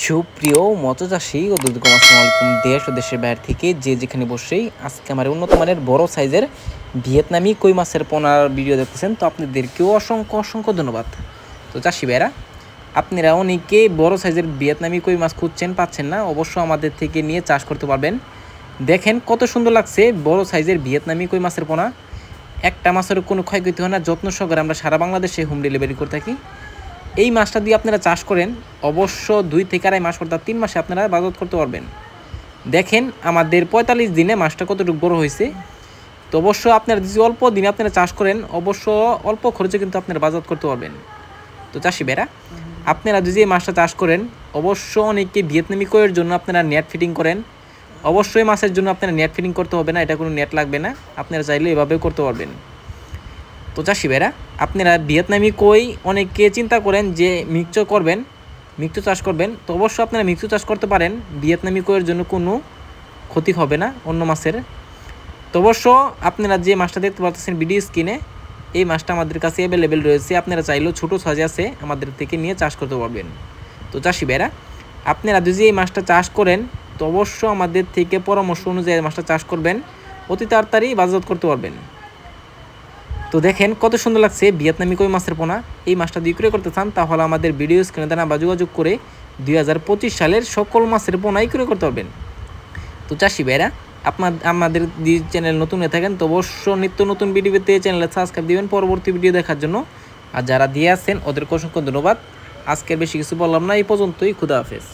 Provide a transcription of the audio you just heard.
সুপ্রিয় মৎস্যচাষী ও দুগ্ধকর্মী, আসসালামু আলাইকুম। দেশ ও দেশের বাইরে থেকে যে যেখানে বসেই আজকে আমার উন্নত মানের বড় সাইজের ভিয়েতনামি কই মাছের পোনার ভিডিও দেখতেছেন, তো আপনাদেরকেও অসংখ্য ধন্যবাদ। তো চাষি ভাইরা, আপনারা অনেকে বড় সাইজের ভিয়েতনামি কই মাছ খুঁজছেন, পাচ্ছেন না, অবশ্য আমাদের থেকে নিয়ে চাষ করতে পারবেন। দেখেন কত সুন্দর লাগছে বড় সাইজের ভিয়েতনামি কই মাছের পোনা। একটা মাছের কোনো ক্ষয়ক্ষতি হয় না, যত্ন সহকারে আমরা সারা বাংলাদেশে হোম ডেলিভারি করে থাকি। এই মাছটা দিয়ে আপনারা চাষ করেন, অবশ্য 2 থেকে আড়াই মাস অর্থাৎ 3 মাসে আপনারা বাজার করতে পারবেন। দেখেন আমাদের 45 দিনে মাছটা কতটুকু বড় হয়েছে। তো অবশ্য আপনারা যদি অল্প দিনে আপনারা চাষ করেন, অবশ্য অল্প খরচে কিন্তু আপনারা বাজার করতে পারবেন। তো চাষি ভাইরা, আপনারা যদি এই মাছটা চাষ করেন, অবশ্য অনেকে ভিয়েতনামি কইয়ের জন্য আপনারা নেট ফিটিং করেন। অবশ্যই মাছের জন্য আপনারা নেট ফিটিং করতে হবে না, এটা কোনো নেট লাগবে না, আপনারা চাইলে এভাবেও করতে পারবেন। তো চাষি ভাইরা, আপনারা ভিয়েতনামি কই অনেকে চিন্তা করেন যে মিক্সচার চাষ করবেন, তো অবশ্যই আপনারা মিক্সচার চাষ করতে পারেন। ভিয়েতনামি কইয়ের জন্য কোনো ক্ষতি হবে না অন্য মাছের। তো অবশ্য আপনারা যে মাছটা দেখতে পাচ্ছেন ভিডিও স্ক্রিনে, এই মাছটা আমাদের কাছে অ্যাভেলেবেল রয়েছে, আপনারা চাইলেও ছোটো সাইজ আছে আমাদের থেকে নিয়ে চাষ করতে পারবেন। তো চাষি ভাইরা, আপনারা যদি এই মাছটা চাষ করেন, তো অবশ্য আমাদের থেকে পরামর্শ অনুযায়ী মাছটা চাষ করবেন, অতি তাড়াতাড়ি বাজারজাত করতে পারবেন। তো দেখেন কত সুন্দর লাগছে ভিয়েতনামি কই মাছের পোনা। এই মাছটা বিক্রয় করতে চান তাহলে আমাদের ভিডিও স্ক্রিনে দেওয়া বা যোগাযোগ করে 2025 সালের সকল মাছের পোনাই ক্রয় করতে পারবেন। তো চাষি ভাইরা, আমাদের চ্যানেল নতুন হয়ে থাকেন, তো অবশ্য নিত্য নতুন ভিডিও পেতে চ্যানেলে সাবস্ক্রাইব দিবেন পরবর্তী ভিডিও দেখার জন্য। আর যারা দিয়ে আসছেন ওদেরকে অসংখ্য ধন্যবাদ। আজকের বেশি কিছু বললাম না, এই পর্যন্তই। খুদা হাফেজ।